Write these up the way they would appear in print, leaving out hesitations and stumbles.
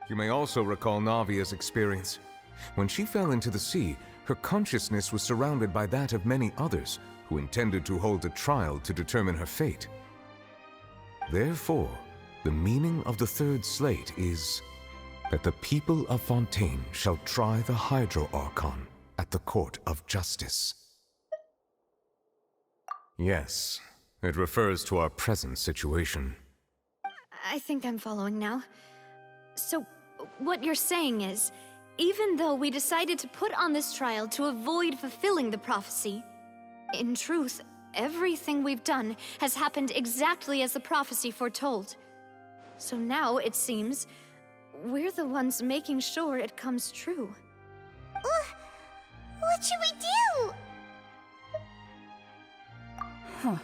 You may also recall Navia's experience. When she fell into the sea, her consciousness was surrounded by that of many others who intended to hold a trial to determine her fate. Therefore, the meaning of the third slate is that the people of Fontaine shall try the Hydro-Archon at the court of justice. Yes, it refers to our present situation. I think I'm following now. So, what you're saying is, even though we decided to put on this trial to avoid fulfilling the prophecy, in truth, everything we've done has happened exactly as the prophecy foretold. So now, it seems, we're the ones making sure it comes true. What should we do? Huh.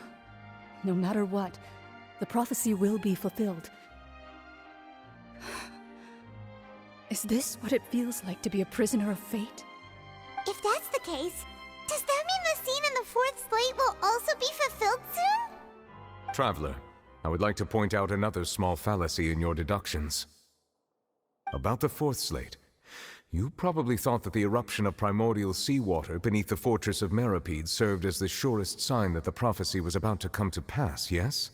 No matter what, the prophecy will be fulfilled. Is this what it feels like to be a prisoner of fate? If that's the case, does that mean the scene in the fourth slate will also be fulfilled soon? Traveler, I would like to point out another small fallacy in your deductions. About the fourth slate, you probably thought that the eruption of primordial seawater beneath the fortress of Meripede served as the surest sign that the prophecy was about to come to pass, yes?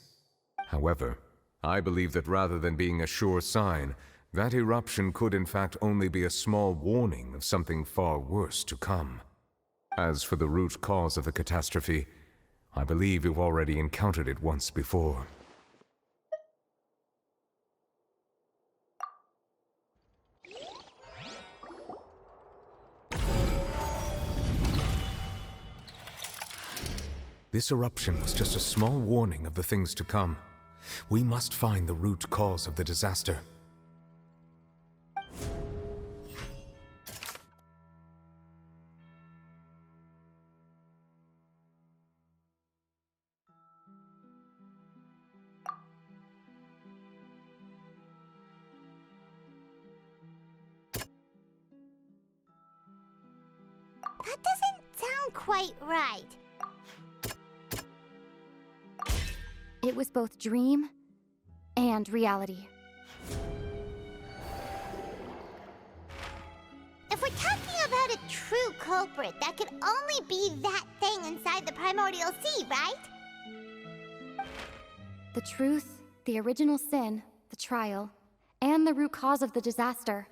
However, I believe that rather than being a sure sign, that eruption could in fact only be a small warning of something far worse to come. As for the root cause of the catastrophe, I believe you've already encountered it once before. This eruption was just a small warning of the things to come. We must find the root cause of the disaster. That doesn't sound quite right. It was both dream and reality. If we're talking about a true culprit, that could only be that thing inside the primordial sea, right? The truth, the original sin, the trial, and the root cause of the disaster.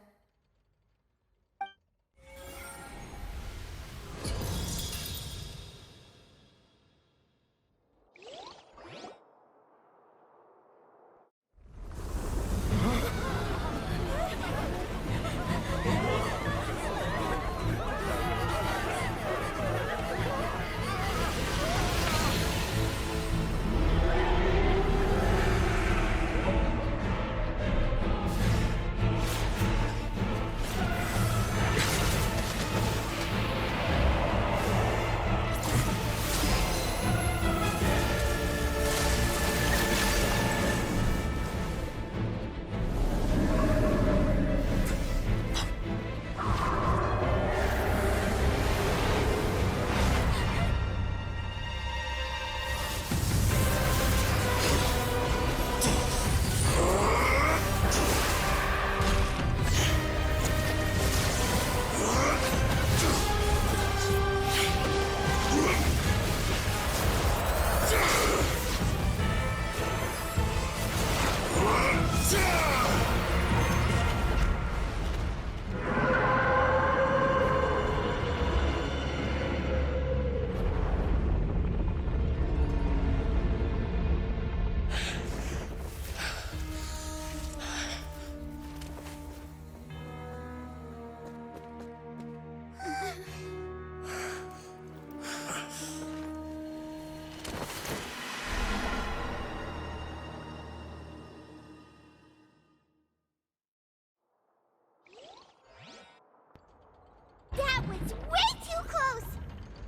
That was way too close!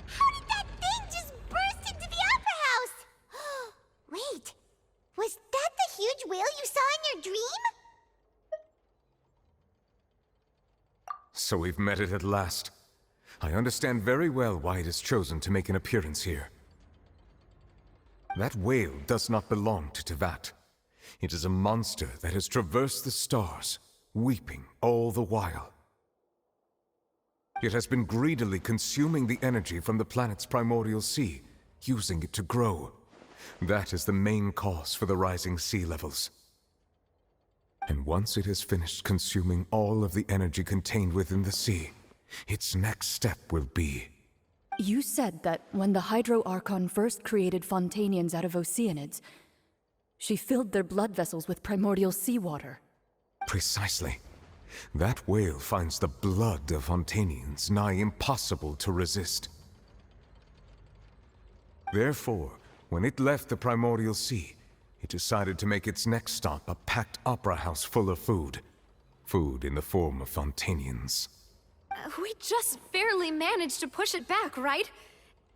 How did that thing just burst into the Opera House? Wait, was that the huge whale you saw in your dream? So we've met it at last. I understand very well why it has chosen to make an appearance here. That whale does not belong to Tevat. It is a monster that has traversed the stars, weeping all the while. It has been greedily consuming the energy from the planet's primordial sea, using it to grow. That is the main cause for the rising sea levels. And once it has finished consuming all of the energy contained within the sea, its next step will be... You said that when the Hydro Archon first created Fontainians out of Oceanids, she filled their blood vessels with primordial seawater. Precisely. That whale finds the blood of Fontainians nigh impossible to resist. Therefore, when it left the primordial sea, it decided to make its next stop a packed opera house full of food. Food in the form of Fontainians. We just barely managed to push it back, right?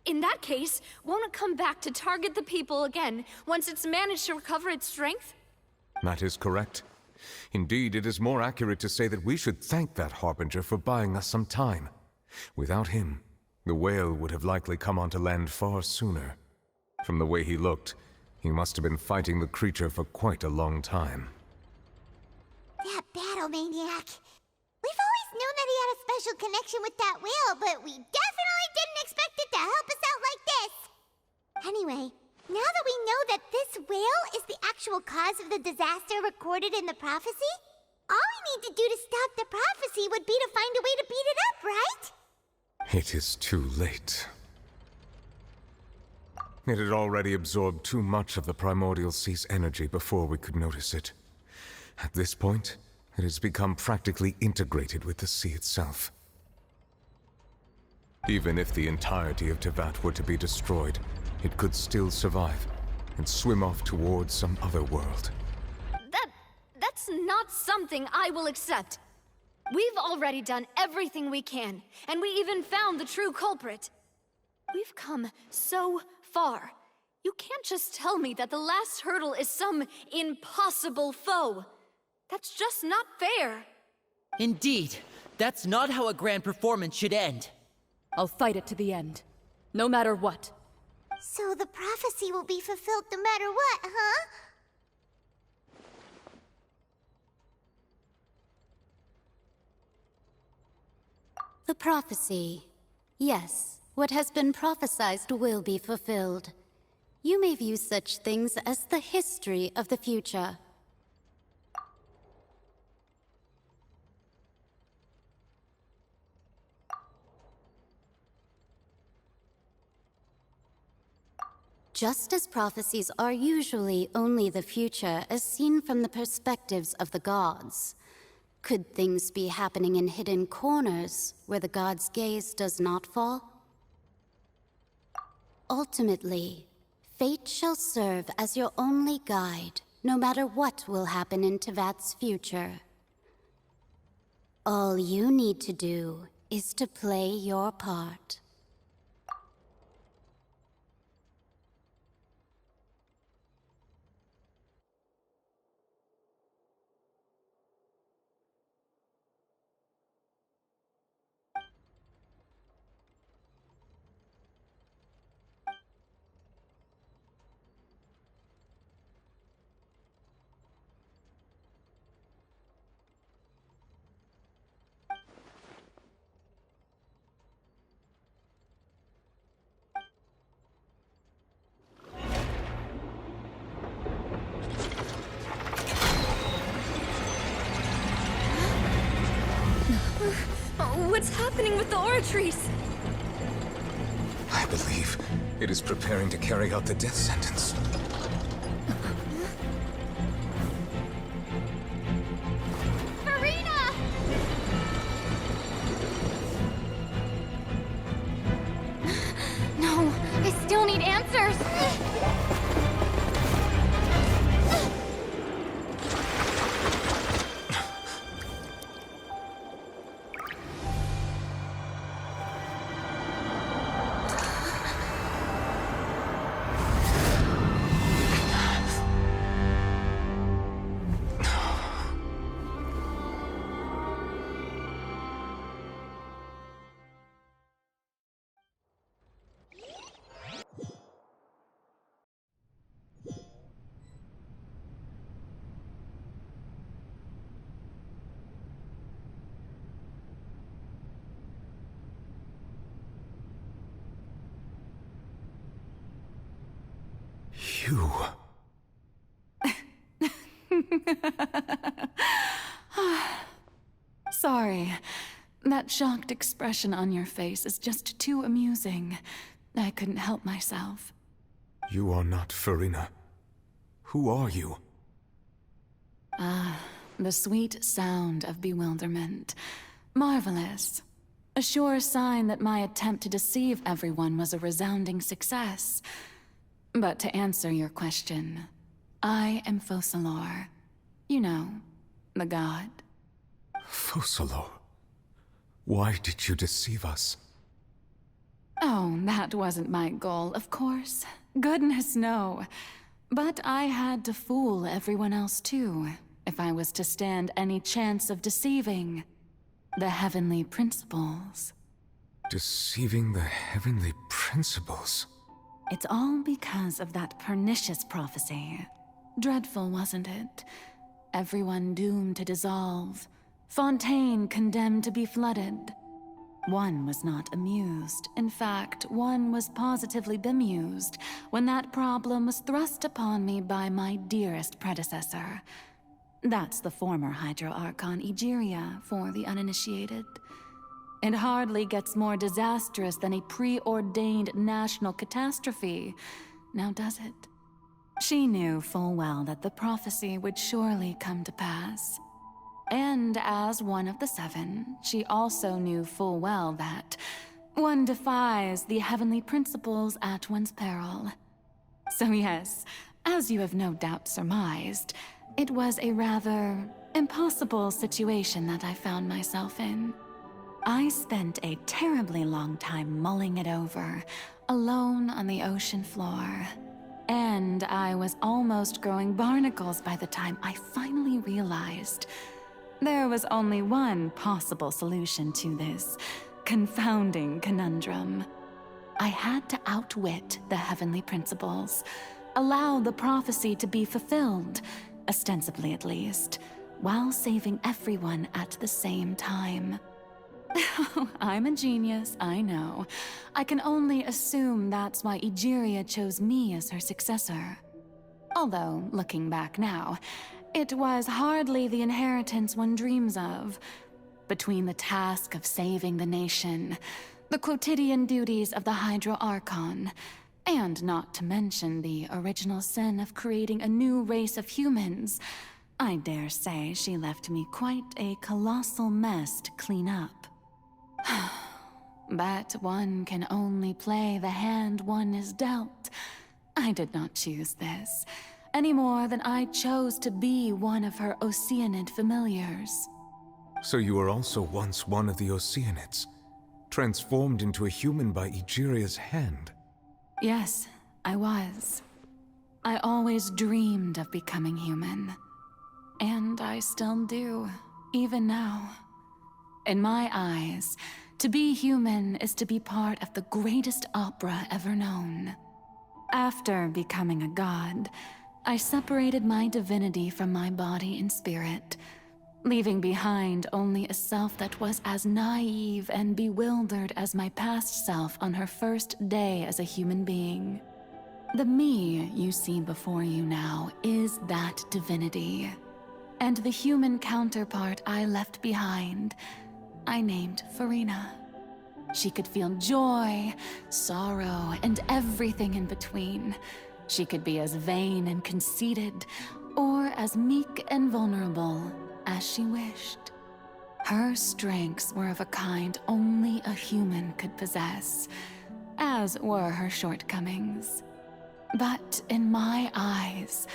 In that case, won't it come back to target the people again once it's managed to recover its strength? That is correct. Indeed, it is more accurate to say that we should thank that Harbinger for buying us some time. Without him, the whale would have likely come onto land far sooner. From the way he looked, he must have been fighting the creature for quite a long time. That battle maniac. We've always known that he had a special connection with that whale, but we definitely didn't expect it to help us out like this. Anyway, now that we know that this whale is the actual cause of the disaster recorded in the prophecy, all we need to do to stop the prophecy would be to find a way to beat it up, right? It is too late. It had already absorbed too much of the primordial sea's energy before we could notice it. At this point, it has become practically integrated with the sea itself. Even if the entirety of Tevat were to be destroyed, it could still survive and swim off towards some other world. That's not something I will accept. We've already done everything we can, and we even found the true culprit. We've come so far. You can't just tell me that the last hurdle is some impossible foe. That's just not fair. Indeed, that's not how a grand performance should end. I'll fight it to the end, no matter what. So the prophecy will be fulfilled no matter what, huh? The prophecy. Yes, what has been prophesied will be fulfilled. You may view such things as the history of the future. Just as prophecies are usually only the future as seen from the perspectives of the gods, could things be happening in hidden corners where the gods' gaze does not fall? Ultimately, fate shall serve as your only guide, no matter what will happen in Tevat's future. All you need to do is to play your part. What's happening with the oratories? I believe it is preparing to carry out the death sentence. Marina! No, I still need answers. you. Sorry. That shocked expression on your face is just too amusing. I couldn't help myself. You are not Farina. Who are you? The sweet sound of bewilderment. Marvelous. A sure sign that my attempt to deceive everyone was a resounding success. But to answer your question, I am Focalor. You know, the god. Focalor. Why did you deceive us? Oh, that wasn't my goal, of course. Goodness, no. But I had to fool everyone else too, if I was to stand any chance of deceiving the heavenly principles. Deceiving the heavenly principles? It's all because of that pernicious prophecy. Dreadful, wasn't it? Everyone doomed to dissolve. Fontaine condemned to be flooded. One was not amused. In fact, one was positively bemused when that problem was thrust upon me by my dearest predecessor. That's the former Hydro Archon Egeria, for the uninitiated. It hardly gets more disastrous than a preordained national catastrophe, now does it? She knew full well that the prophecy would surely come to pass. And as one of the seven, she also knew full well that one defies the heavenly principles at one's peril. So yes, as you have no doubt surmised, it was a rather impossible situation that I found myself in. I spent a terribly long time mulling it over, alone on the ocean floor. And I was almost growing barnacles by the time I finally realized there was only one possible solution to this confounding conundrum. I had to outwit the heavenly principles, allow the prophecy to be fulfilled, ostensibly at least, while saving everyone at the same time. I'm a genius, I know. I can only assume that's why Egeria chose me as her successor. Although, looking back now, it was hardly the inheritance one dreams of. Between the task of saving the nation, the quotidian duties of the Hydro Archon, and not to mention the original sin of creating a new race of humans, I dare say she left me quite a colossal mess to clean up. But one can only play the hand one is dealt. I did not choose this, any more than I chose to be one of her Oceanid familiars. So you were also once one of the Oceanids, transformed into a human by Egeria's hand. Yes, I was. I always dreamed of becoming human. And I still do, even now. In my eyes, to be human is to be part of the greatest opera ever known. After becoming a god, I separated my divinity from my body and spirit, leaving behind only a self that was as naive and bewildered as my past self on her first day as a human being. The me you see before you now is that divinity. And the human counterpart I left behind, I named Farina. She could feel joy, sorrow, and everything in between. She could be as vain and conceited, or as meek and vulnerable as she wished. Her strengths were of a kind only a human could possess, as were her shortcomings. But in my eyes,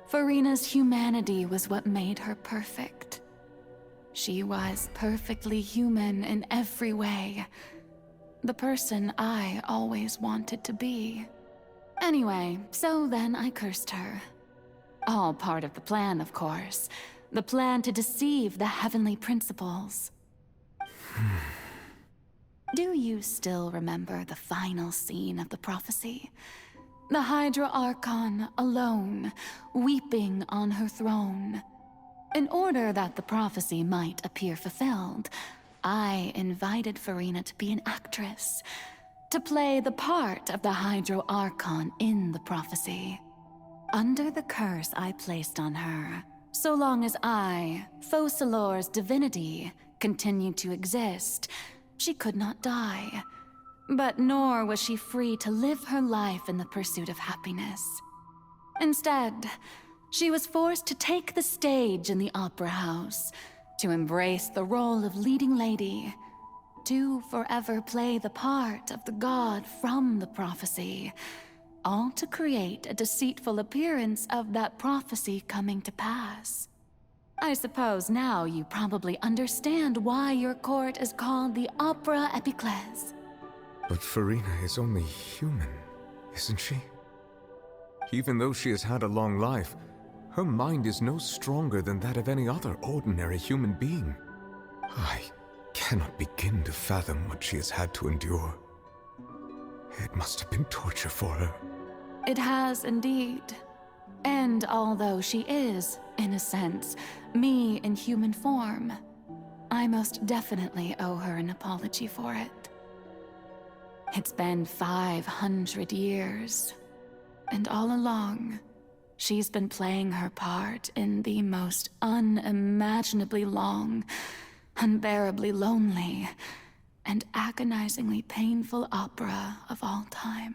Farina's humanity was what made her perfect. She was perfectly human in every way. The person I always wanted to be. Anyway, so then I cursed her. All part of the plan, of course. The plan to deceive the heavenly principles. Do you still remember the final scene of the prophecy? The Hydra Archon alone, weeping on her throne. In order that the prophecy might appear fulfilled, I invited Farina to be an actress, to play the part of the Hydro Archon in the prophecy. Under the curse I placed on her, so long as I, Focalor's divinity, continued to exist, she could not die. But nor was she free to live her life in the pursuit of happiness. Instead, she was forced to take the stage in the opera house, to embrace the role of leading lady, to forever play the part of the god from the prophecy, all to create a deceitful appearance of that prophecy coming to pass. I suppose now you probably understand why your court is called the Opera Epiclese. But Farina is only human, isn't she? Even though she has had a long life, her mind is no stronger than that of any other ordinary human being. I cannot begin to fathom what she has had to endure. It must have been torture for her. It has indeed. And although she is, in a sense, me in human form, I most definitely owe her an apology for it. It's been 500 years, and all along, she's been playing her part in the most unimaginably long, unbearably lonely, and agonizingly painful opera of all time.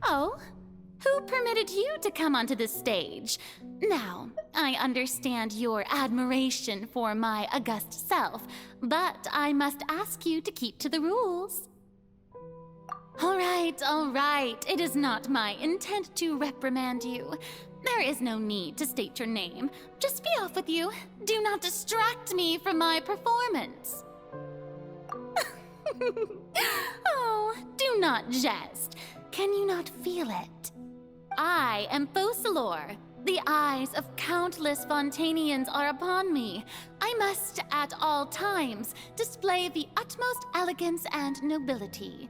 Oh? Who permitted you to come onto the stage? Now, I understand your admiration for my august self, but I must ask you to keep to the rules. All right. It is not my intent to reprimand you. There is no need to state your name. Just be off with you. Do not distract me from my performance. Oh, do not jest. Can you not feel it? I am Focalor. The eyes of countless Fontainians are upon me. I must, at all times, display the utmost elegance and nobility.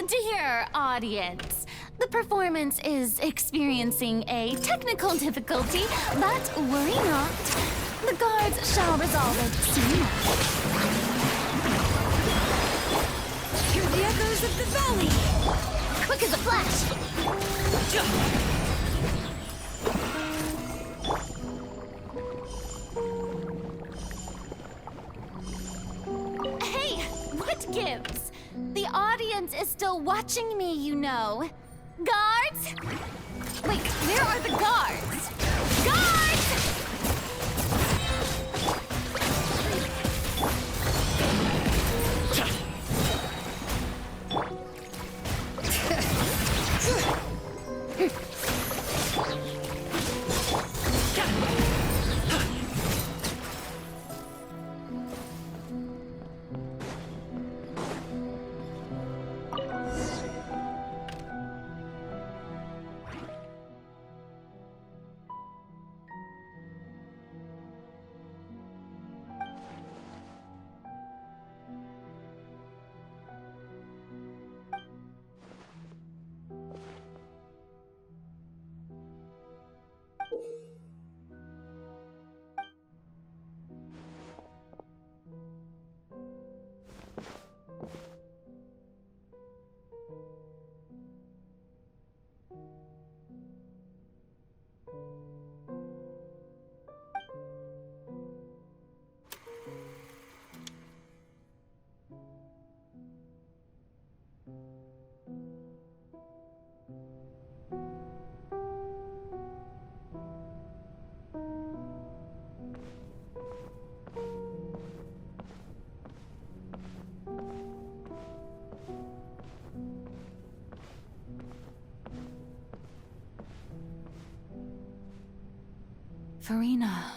Dear audience, the performance is experiencing a technical difficulty, but worry not. The guards shall resolve it soon. Hear the echoes of the valley! Quick as a flash! Hey, what gives? The audience is still watching me, you know. Guards? Wait, where are the guards? Guards! Farina.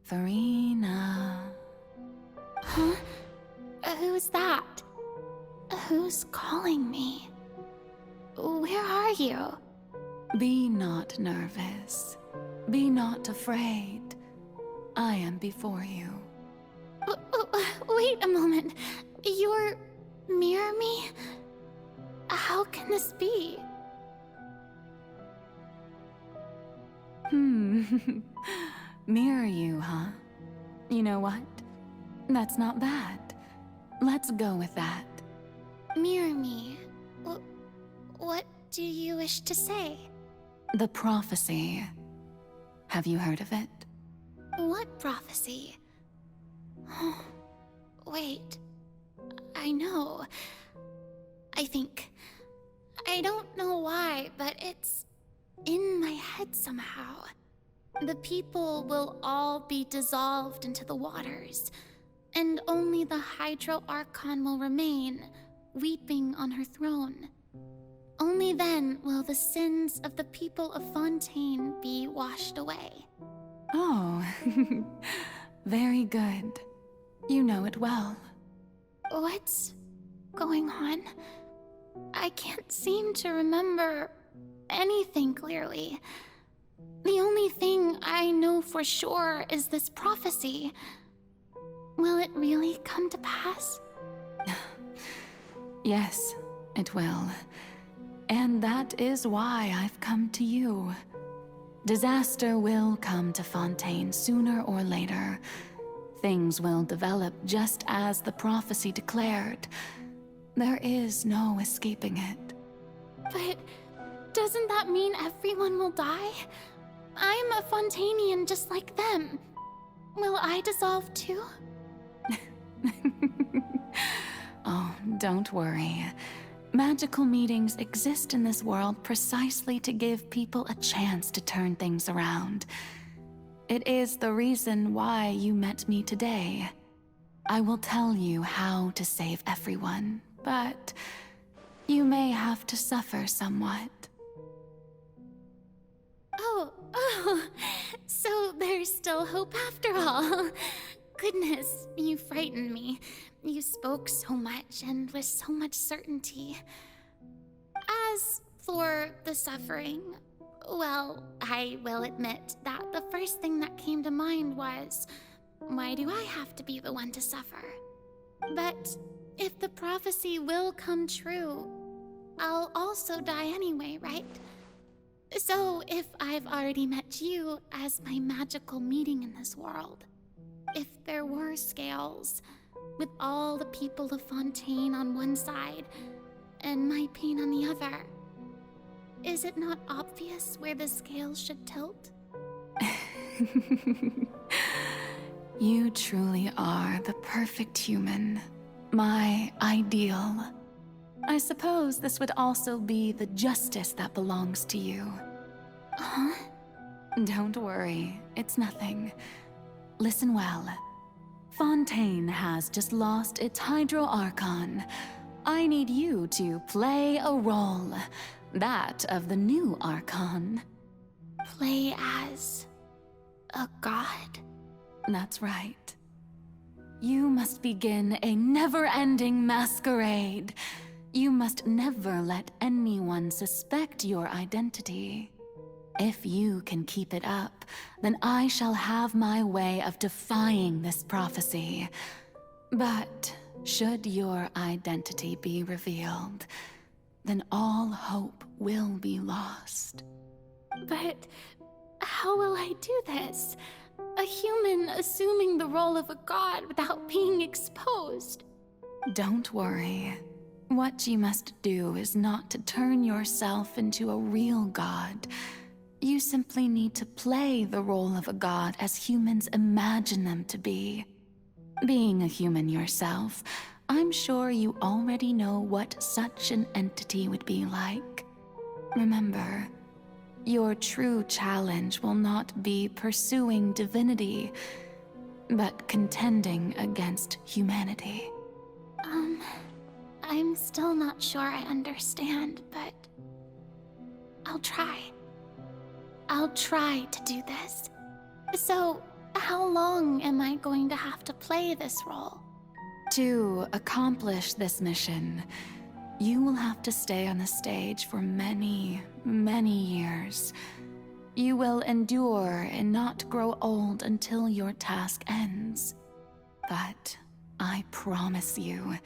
Farina. Huh? Who's that? Who's calling me? Where are you? Be not nervous. Be not afraid. I am before you. Wait a moment. You're near me? How can this be? Mirror you, huh? You know what? That's not bad. Let's go with that. Mirror me? What do you wish to say? The prophecy. Have you heard of it? What prophecy? Wait. I know. I think. I don't know why, but it's in my head somehow. The people will all be dissolved into the waters, and only the Hydro Archon will remain, weeping on her throne. Only then will the sins of the people of Fontaine be washed away. Oh, very good. You know it well. What's going on? I can't seem to remember anything clearly. The only thing I know for sure is this prophecy. Will it really come to pass? Yes, it will. And that is why I've come to you. Disaster will come to Fontaine sooner or later. Things will develop just as the prophecy declared. There is no escaping it. But doesn't that mean everyone will die? I'm a Fontainian just like them. Will I dissolve too? Oh, don't worry. Magical meetings exist in this world precisely to give people a chance to turn things around. It is the reason why you met me today. I will tell you how to save everyone, but you may have to suffer somewhat. Oh, so there's still hope after all. Goodness, you frightened me. You spoke so much and with so much certainty. As for the suffering, well, I will admit that the first thing that came to mind was, why do I have to be the one to suffer? But if the prophecy will come true, I'll also die anyway, right? So if I've already met you as my magical meeting in this world, if there were scales, with all the people of Fontaine on one side and my pain on the other, is it not obvious where the scales should tilt? You truly are the perfect human, my ideal. I suppose this would also be the justice that belongs to you. Huh? Don't worry, it's nothing. Listen well. Fontaine has just lost its Hydro Archon. I need you to play a role, that of the new Archon. Play as a god? That's right. You must begin a never-ending masquerade. You must never let anyone suspect your identity. If you can keep it up, then I shall have my way of defying this prophecy. But should your identity be revealed, then all hope will be lost. But how will I do this? A human assuming the role of a god without being exposed. Don't worry. What you must do is not to turn yourself into a real god. You simply need to play the role of a god as humans imagine them to be. Being a human yourself, I'm sure you already know what such an entity would be like. Remember, your true challenge will not be pursuing divinity, but contending against humanity. I'm still not sure I understand, but I'll try. I'll try to do this. So, how long am I going to have to play this role? To accomplish this mission, you will have to stay on the stage for many, many years. You will endure and not grow old until your task ends. But I promise you,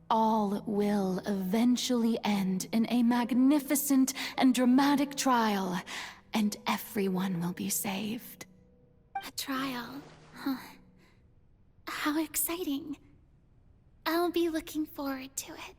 all will eventually end in a magnificent and dramatic trial, and everyone will be saved. A trial, huh? How exciting. I'll be looking forward to it.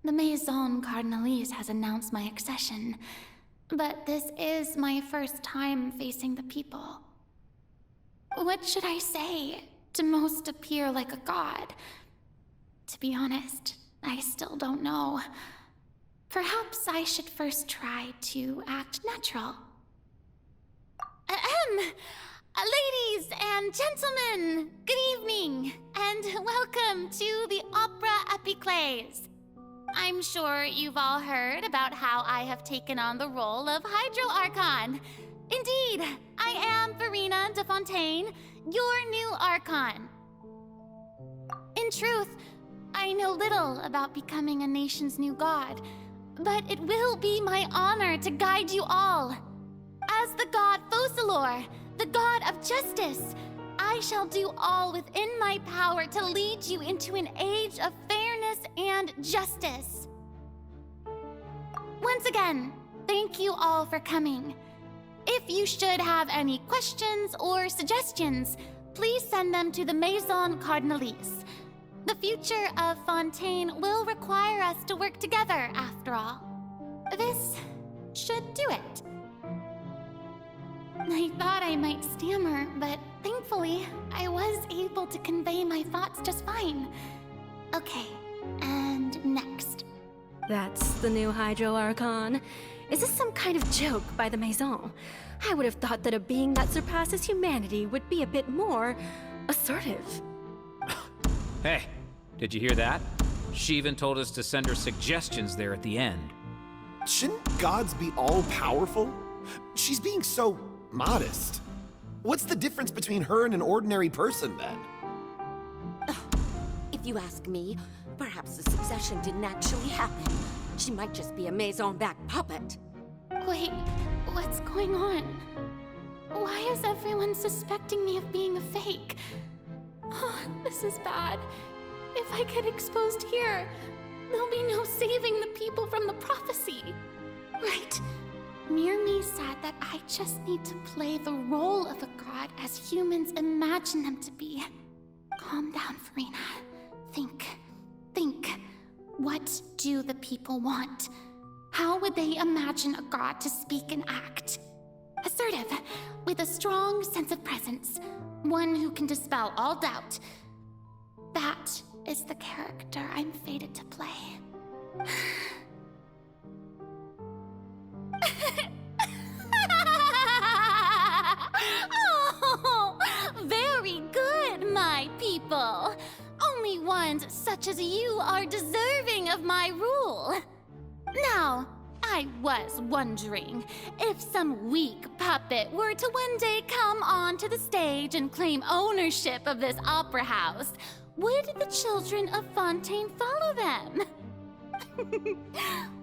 The Maison Cardinalise has announced my accession, but this is my first time facing the people. What should I say to most appear like a god? To be honest, I still don't know. Perhaps I should first try to act natural. Ladies and gentlemen, good evening, and welcome to the Opera Epiclese. I'm sure you've all heard about how I have taken on the role of Hydro Archon. Indeed, I am Farina de Fontaine, your new Archon. In truth, I know little about becoming a nation's new god, but it will be my honor to guide you all. As the god Focalor, the god of justice, I shall do all within my power to lead you into an age of fairness and justice. Once again, thank you all for coming. If you should have any questions or suggestions, please send them to the Maison Cardinalise. The future of Fontaine will require us to work together, after all. This should do it. I thought I might stammer, but thankfully, I was able to convey my thoughts just fine. Okay, and next. That's the new Hydro Archon. Is this some kind of joke by the Maison? I would have thought that a being that surpasses humanity would be a bit more assertive. Hey, did you hear that? She even told us to send her suggestions there at the end. Shouldn't gods be all-powerful? She's being so modest. What's the difference between her and an ordinary person, then? If you ask me, perhaps the succession didn't actually happen. She might just be a Maison-back puppet. Wait, what's going on? Why is everyone suspecting me of being a fake? Oh, this is bad. If I get exposed here, there'll be no saving the people from the prophecy. Right. Mirmi said that I just need to play the role of a god as humans imagine them to be. Calm down, Farina. Think. What do the people want? How would they imagine a god to speak and act? Assertive, with a strong sense of presence. One who can dispel all doubt. That is the character I'm fated to play. Oh, very good, my people. Only ones such as you are deserving of my rule. Now, I was wondering, if some weak puppet were to one day come onto the stage and claim ownership of this opera house, would the children of Fontaine follow them?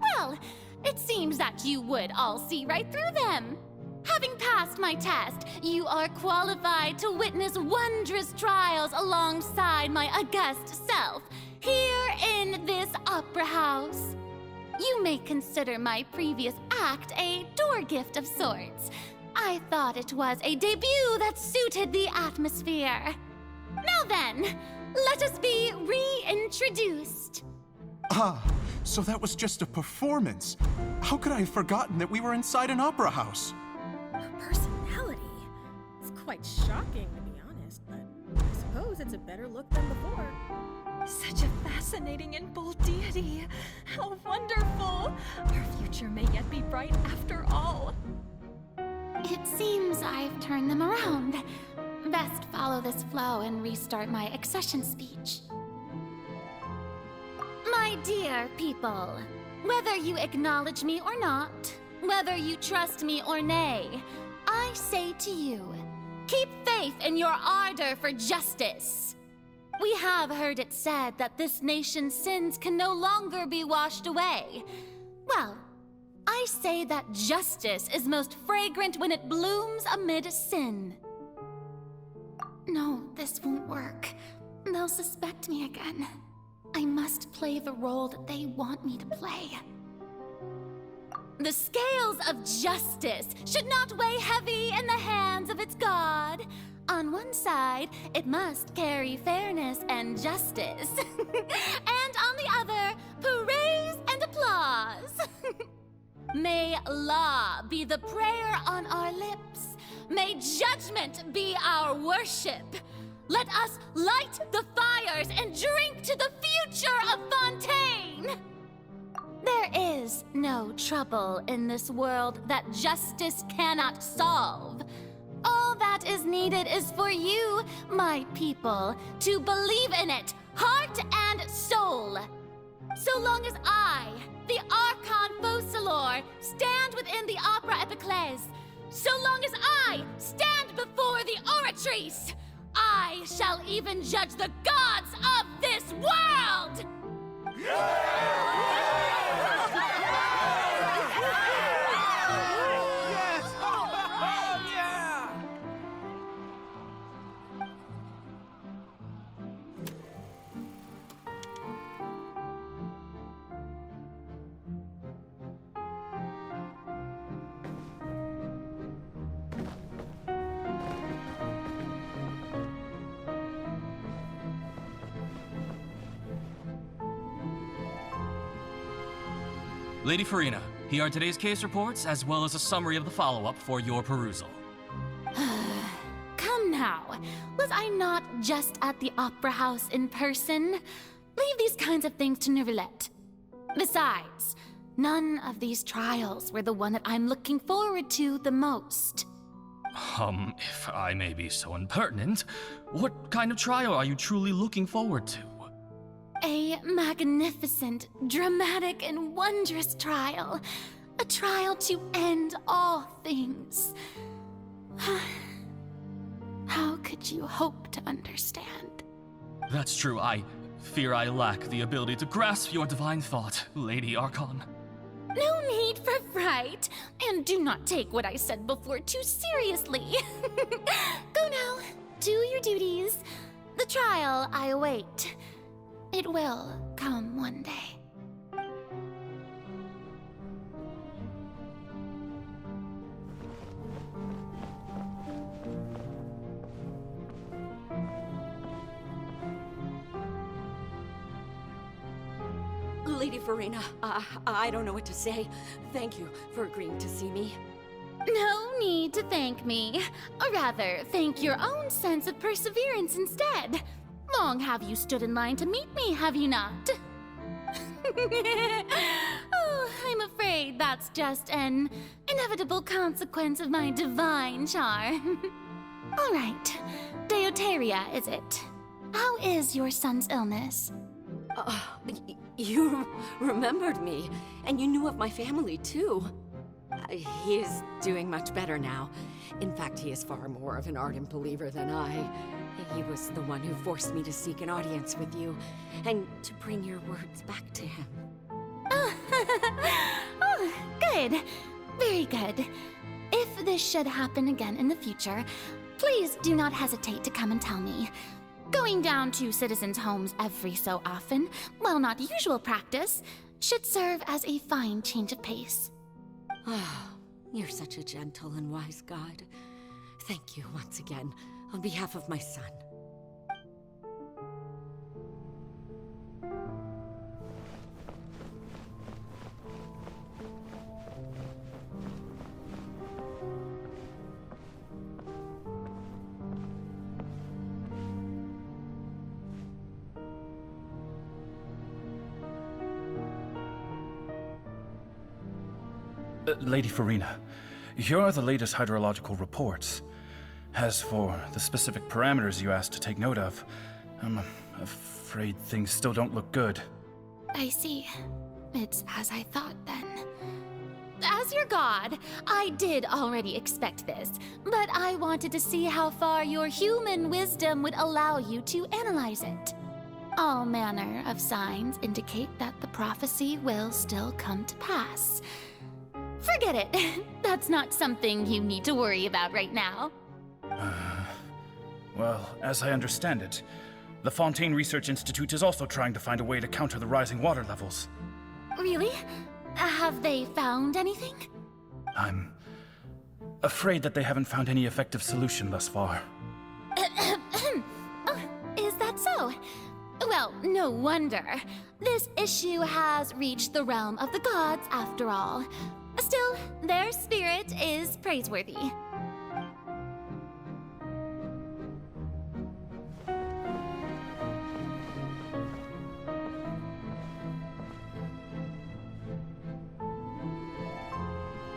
Well, it seems that you would all see right through them. Having passed my test, you are qualified to witness wondrous trials alongside my august self, here in this opera house. You may consider my previous act a door gift of sorts. I thought it was a debut that suited the atmosphere. Now then, let us be re-in introduced. Ah, so that was just a performance. How could I have forgotten that we were inside an opera house? Her personality. It's quite shocking, to be honest, but I suppose it's a better look than before. Such a fascinating and bold deity. How wonderful! Our future may yet be bright after all. It seems I've turned them around. Best follow this flow and restart my accession speech. My dear people, whether you acknowledge me or not, whether you trust me or nay, I say to you, keep faith in your ardor for justice. We have heard it said that this nation's sins can no longer be washed away. Well, I say that justice is most fragrant when it blooms amid sin. No, this won't work. They'll suspect me again. I must play the role that they want me to play. The scales of justice should not weigh heavy in the hands of its god. On one side, it must carry fairness and justice. And on the other, praise and applause. May law be the prayer on our lips. May judgment be our worship. Let us light the fires and drink to the future of Fontaine. There is no trouble in this world that justice cannot solve. All that is needed is for you, my people, to believe in it, heart and soul. So long as I, the Archon Focalor, stand within the Opera Epiclese, so long as I stand before the Oratrice, I shall even judge the gods of this world! Lady Farina, here are today's case reports, as well as a summary of the follow-up for your perusal. Come now, was I not just at the Opera House in person? Leave these kinds of things to Neuvillette. Besides, none of these trials were the one that I'm looking forward to the most. If I may be so impertinent, what kind of trial are you truly looking forward to? A magnificent, dramatic, and wondrous trial. A trial to end all things. How could you hope to understand? That's true. I fear I lack the ability to grasp your divine thought, Lady Archon. No need for fright, and do not take what I said before too seriously. Go now, do your duties. The trial I await. It will come one day. Lady Farina, I don't know what to say. Thank you for agreeing to see me. No need to thank me. Or rather, thank your own sense of perseverance instead. Long have you stood in line to meet me, have you not? Oh, I'm afraid that's just an inevitable consequence of my divine charm. All right, Deoteria, is it? How is your son's illness? You remembered me, and you knew of my family, too. He is doing much better now. In fact, he is far more of an ardent believer than I. He was the one who forced me to seek an audience with you, and to bring your words back to him. Oh, good. Very good. If this should happen again in the future, please do not hesitate to come and tell me. Going down to citizens' homes every so often, while not usual practice, should serve as a fine change of pace. Ah, you're such a gentle and wise god. Thank you once again, on behalf of my son. Lady Farina, here are the latest hydrological reports. As for the specific parameters you asked to take note of, I'm afraid things still don't look good. I see. It's as I thought then. As your god, I did already expect this, but I wanted to see how far your human wisdom would allow you to analyze it. All manner of signs indicate that the prophecy will still come to pass. Forget it. That's not something you need to worry about right now. Well, as I understand it, the Fontaine Research Institute is also trying to find a way to counter the rising water levels. Really? Have they found anything? I'm afraid that they haven't found any effective solution thus far. Oh, is that so? Well, no wonder. This issue has reached the realm of the gods, after all. Still, their spirit is praiseworthy.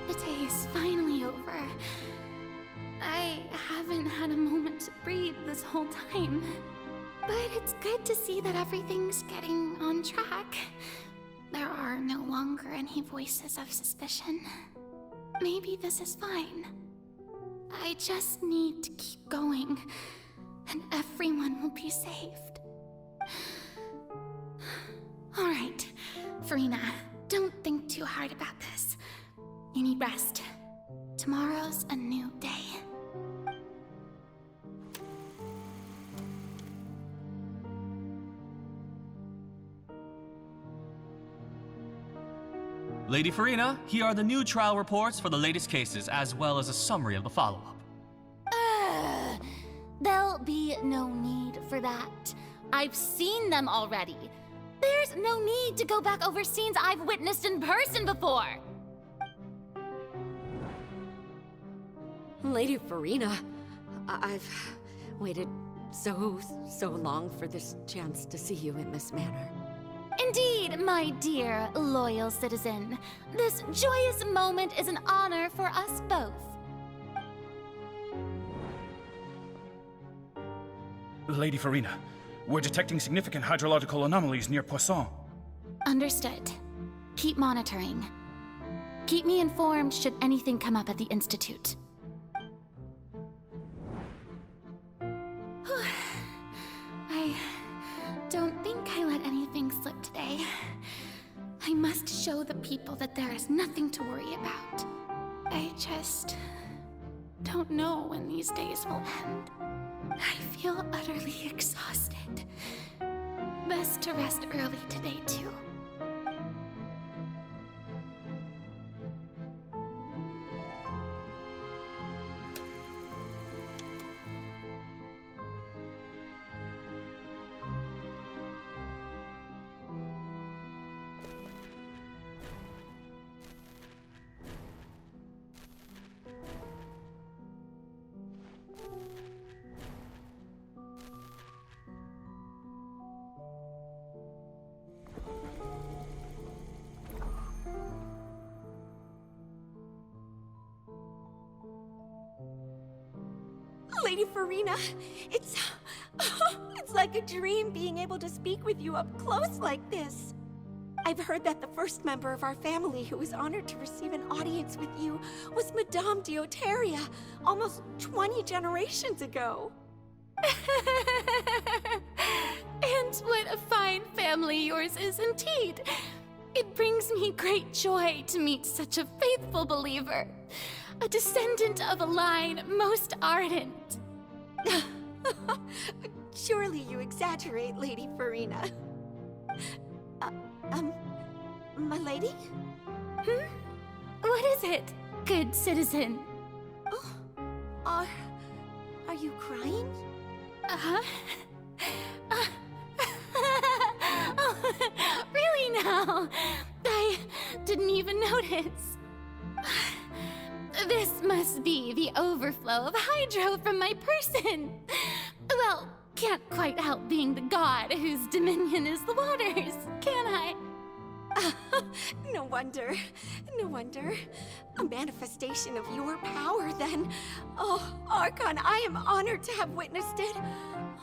The day is finally over. I haven't had a moment to breathe this whole time. But it's good to see that everything's getting on track. There are no longer any voices of suspicion. Maybe this is fine. I just need to keep going, and everyone will be saved. All right, Farina, don't think too hard about this. You need rest. Tomorrow's a new day. Lady Farina, here are the new trial reports for the latest cases, as well as a summary of the follow-up. There'll be no need for that. I've seen them already. There's no need to go back over scenes I've witnessed in person before. Lady Farina, I've waited so long for this chance to see you in this manner. Indeed, my dear, loyal citizen. This joyous moment is an honor for us both. Lady Farina, we're detecting significant hydrological anomalies near Poisson. Understood. Keep monitoring. Keep me informed should anything come up at the Institute. I don't think I let anything slip today. I must show the people that there is nothing to worry about. I just don't know when these days will end. I feel utterly exhausted. Best to rest early today, too. Lady Farina, it's like a dream being able to speak with you up close like this. I've heard that the first member of our family who was honored to receive an audience with you was Madame Dioteria, almost 20 generations ago. And what a fine family yours is indeed. It brings me great joy to meet such a faithful believer, a descendant of a line most ardent. Surely you exaggerate, Lady Farina. My lady? What is it, good citizen? Oh, are you crying? Oh, really now? I didn't even notice. This must be the overflow of hydro from my person. Well, can't quite help being the god whose dominion is the waters, can I? No wonder. No wonder. A manifestation of your power, then. Oh, Archon, I am honored to have witnessed it.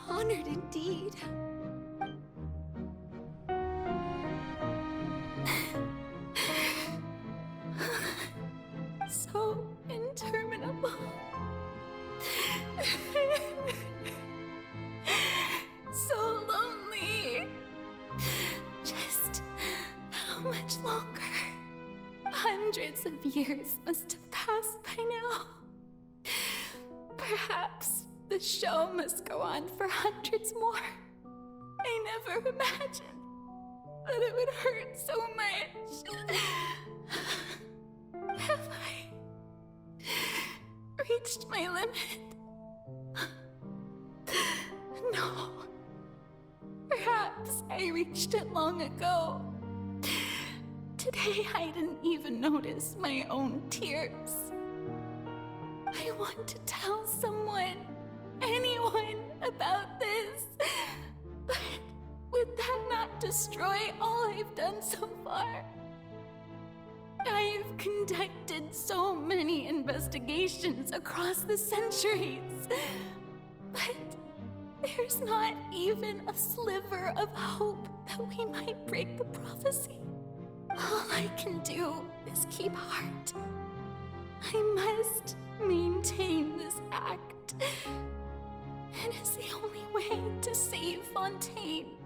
Honored indeed. So interminable. So lonely. Just how much longer? Hundreds of years must have passed by now. Perhaps the show must go on for hundreds more. I never imagined that it would hurt so much. Have I reached my limit? No. Perhaps I reached it long ago. Today I didn't even notice my own tears. I want to tell someone, anyone, about this. But would that not destroy all I've done so far? I've conducted so many investigations across the centuries, but there's not even a sliver of hope that we might break the prophecy. All I can do is keep heart. I must maintain this act. It is the only way to save Fontaine.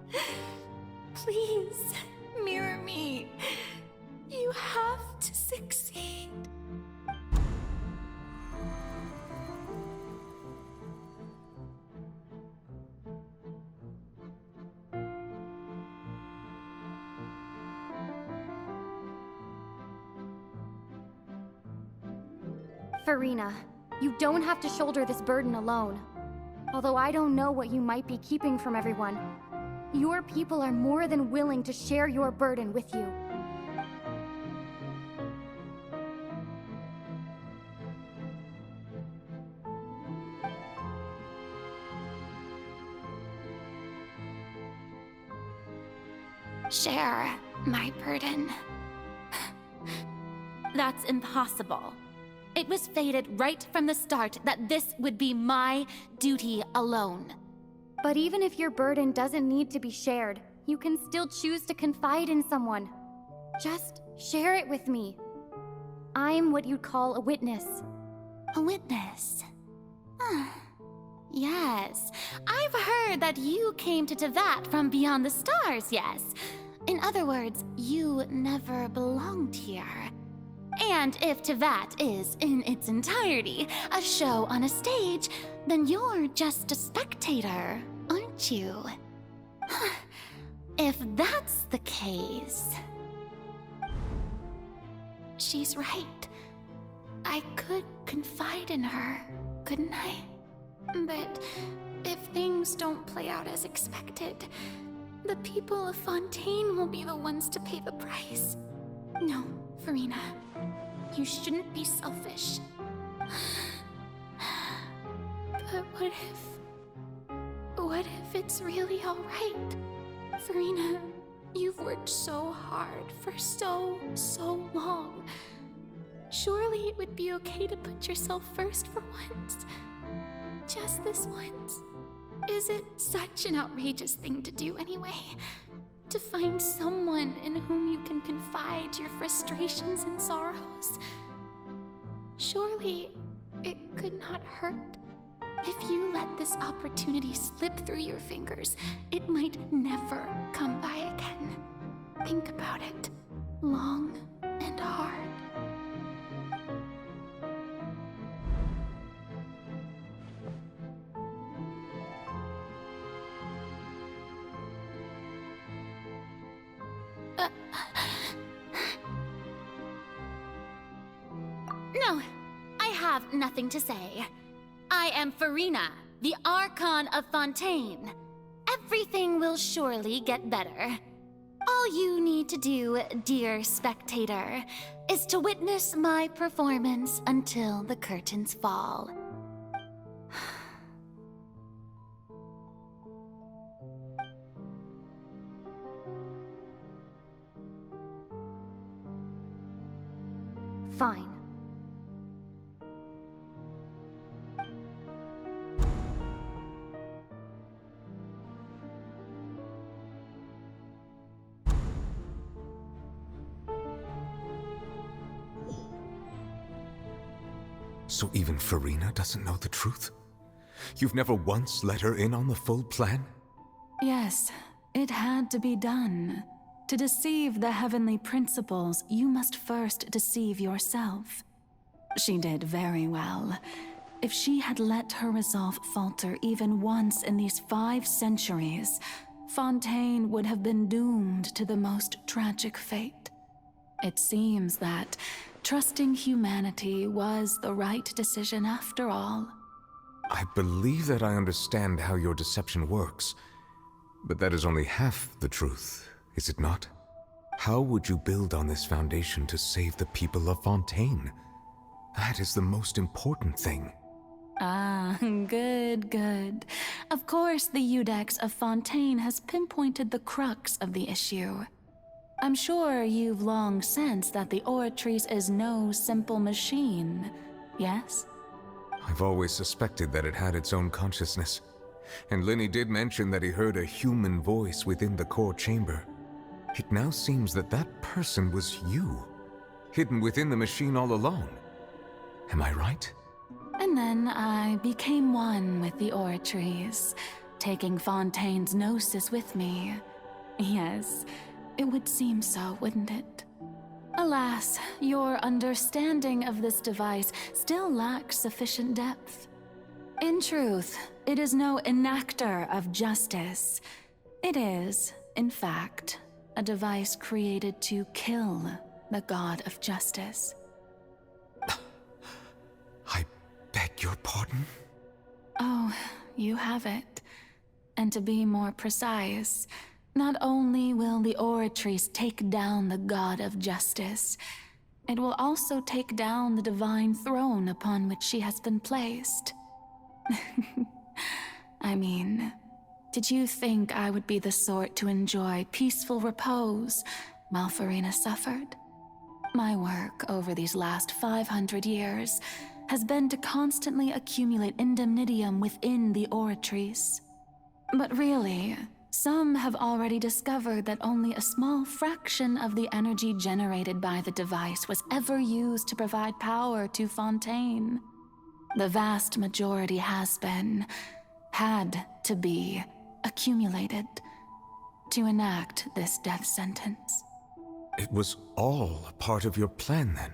Please, mirror me. You have to succeed. Farina, you don't have to shoulder this burden alone. Although I don't know what you might be keeping from everyone, your people are more than willing to share your burden with you. Share my burden. That's impossible. It was fated right from the start that this would be my duty alone. But even if your burden doesn't need to be shared, you can still choose to confide in someone. Just share it with me. I'm what you'd call a witness. A witness? Yes. I've heard that you came to Tevat from beyond the stars, yes. In other words, you never belonged here. And if Tevat is, in its entirety, a show on a stage, then you're just a spectator, aren't you? If that's the case... She's right. I could confide in her, couldn't I? But if things don't play out as expected, the people of Fontaine will be the ones to pay the price. No, Farina. You shouldn't be selfish. But what if it's really all right? Farina, you've worked so hard for so long. Surely it would be okay to put yourself first for once. Just this once. Is it such an outrageous thing to do anyway? To find someone in whom you can confide your frustrations and sorrows? Surely it could not hurt. If you let this opportunity slip through your fingers, it might never come by again. Think about it long and hard. No, I have nothing to say. I am Farina, the Archon of Fontaine. Everything will surely get better. All you need to do, dear spectator, is to witness my performance until the curtains fall. Fine. So even Farina doesn't know the truth? You've never once let her in on the full plan? Yes, it had to be done. To deceive the heavenly principles, you must first deceive yourself. She did very well. If she had let her resolve falter even once in these 5 centuries, Fontaine would have been doomed to the most tragic fate. It seems that trusting humanity was the right decision after all. I believe that I understand how your deception works, but that is only half the truth, is it not? How would you build on this foundation to save the people of Fontaine? That is the most important thing. Ah, good. Of course, the Iudex of Fontaine has pinpointed the crux of the issue. I'm sure you've long sensed that the Oratrice is no simple machine, yes? I've always suspected that it had its own consciousness. And Linny did mention that he heard a human voice within the core chamber. It now seems that that person was you, hidden within the machine all along. Am I right? And then I became one with the Oratrice, taking Fontaine's gnosis with me. Yes, it would seem so, wouldn't it? Alas, your understanding of this device still lacks sufficient depth. In truth, it is no enactor of justice. It is, in fact, a device created to kill the god of justice. I beg your pardon? Oh, you have it. And to be more precise, not only will the Oratrice take down the god of justice, it will also take down the divine throne upon which she has been placed. I mean, did you think I would be the sort to enjoy peaceful repose while Farina suffered? My work over these last 500 years has been to constantly accumulate indemnitium within the Oratrice. But really, some have already discovered that only a small fraction of the energy generated by the device was ever used to provide power to Fontaine. The vast majority had to be, accumulated to enact this death sentence. It was all a part of your plan then?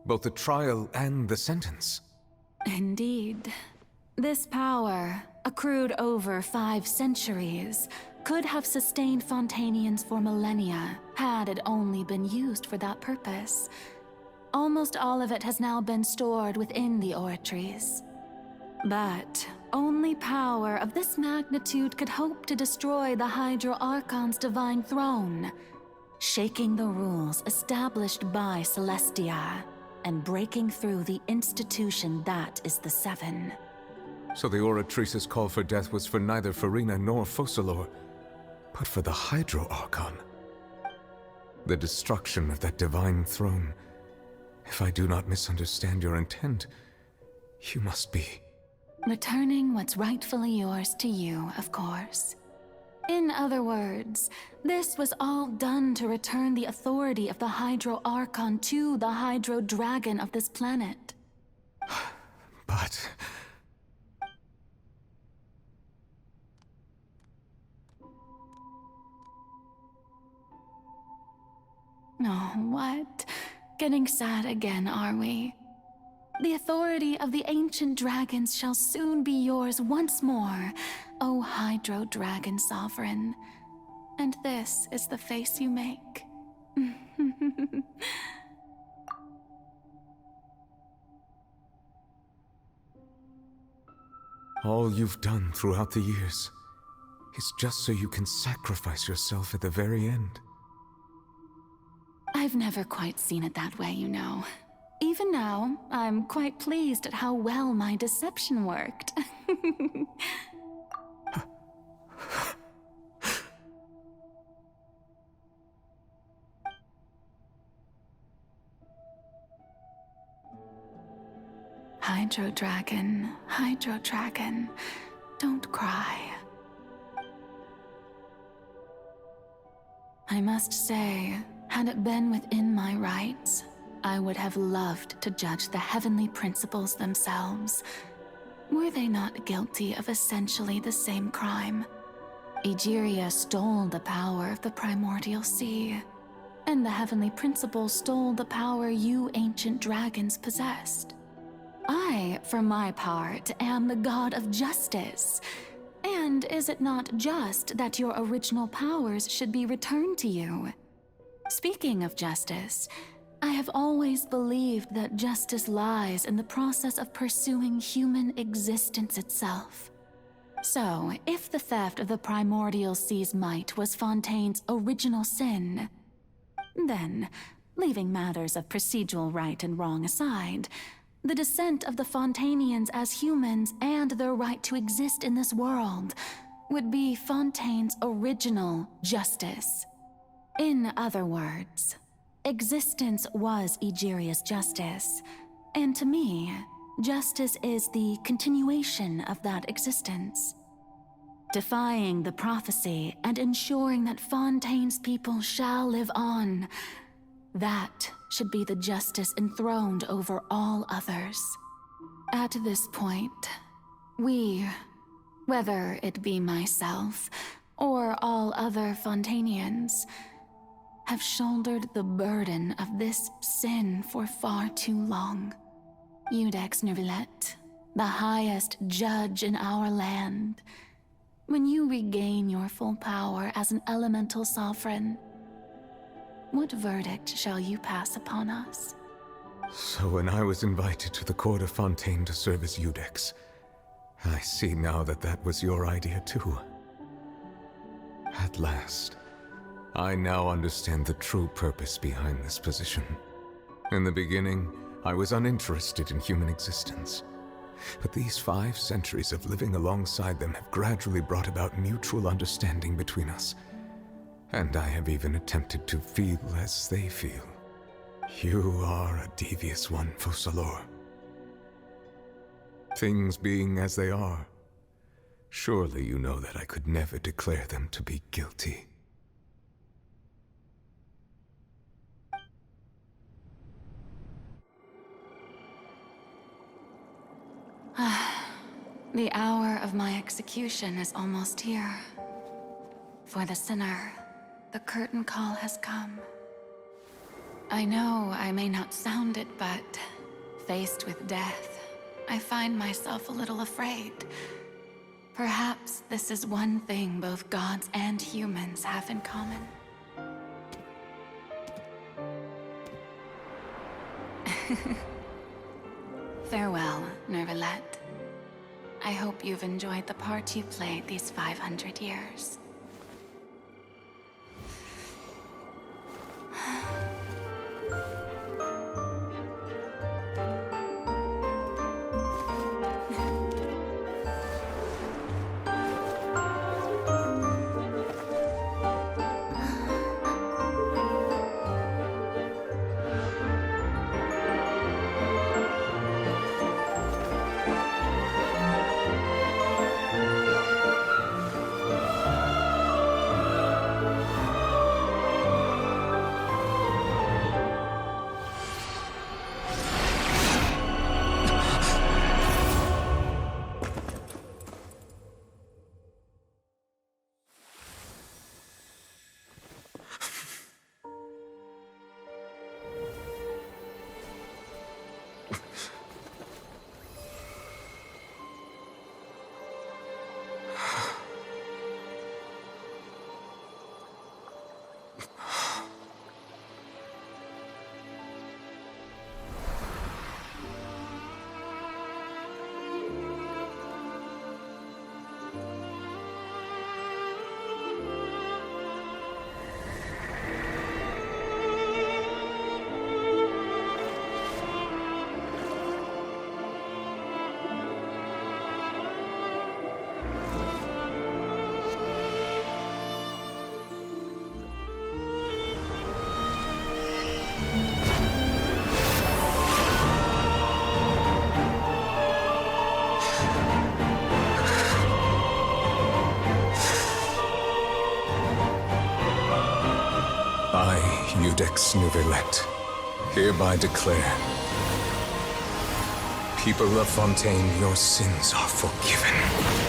Both the trial and the sentence? Indeed. This power, accrued over 5 centuries, could have sustained Fontainians for millennia had it only been used for that purpose. Almost all of it has now been stored within the Oratrice. But only power of this magnitude could hope to destroy the Hydro Archon's divine throne, shaking the rules established by Celestia and breaking through the institution that is the Seven. So the Oratrice's call for death was for neither Farina nor Focalor, but for the Hydro Archon. The destruction of that divine throne. If I do not misunderstand your intent, you must be... returning what's rightfully yours to you, of course. In other words, this was all done to return the authority of the Hydro Archon to the Hydro Dragon of this planet. But... Oh, what? Getting sad again, are we? The authority of the ancient dragons shall soon be yours once more, O Hydro Dragon Sovereign. And this is the face you make. all you've done throughout the years is just so you can sacrifice yourself at the very end. I've never quite seen it that way, you know. Even now, I'm quite pleased at how well my deception worked. Hydro Dragon, don't cry. I must say, had it been within my rights, I would have loved to judge the heavenly principles themselves. Were they not guilty of essentially the same crime? Egeria stole the power of the primordial sea, and the heavenly principles stole the power you ancient dragons possessed. I, for my part, am the god of justice. And is it not just that your original powers should be returned to you? Speaking of justice, I have always believed that justice lies in the process of pursuing human existence itself. So, if the theft of the primordial sea's might was Fontaine's original sin, then, leaving matters of procedural right and wrong aside, the descent of the Fontainians as humans and their right to exist in this world would be Fontaine's original justice. In other words, existence was Egeria's justice, and to me, justice is the continuation of that existence. Defying the prophecy and ensuring that Fontaine's people shall live on, that should be the justice enthroned over all others. At this point, we, whether it be myself or all other Fontainians, have shouldered the burden of this sin for far too long. Iudex Neuvillette, the highest judge in our land, when you regain your full power as an elemental sovereign, what verdict shall you pass upon us? So when I was invited to the court of Fontaine to serve as Iudex, I see now that that was your idea too. At last, I now understand the true purpose behind this position. In the beginning, I was uninterested in human existence. But these 5 centuries of living alongside them have gradually brought about mutual understanding between us. And I have even attempted to feel as they feel. You are a devious one, Focalors. Things being as they are, surely you know that I could never declare them to be guilty. The hour of my execution is almost here. For the sinner, the curtain call has come. I know I may not sound it, but faced with death, I find myself a little afraid. Perhaps this is one thing both gods and humans have in common. Farewell, Neuvillette. I hope you've enjoyed the part you played these 500 years. Judex Nuvelet, hereby declare, people of Fontaine, your sins are forgiven.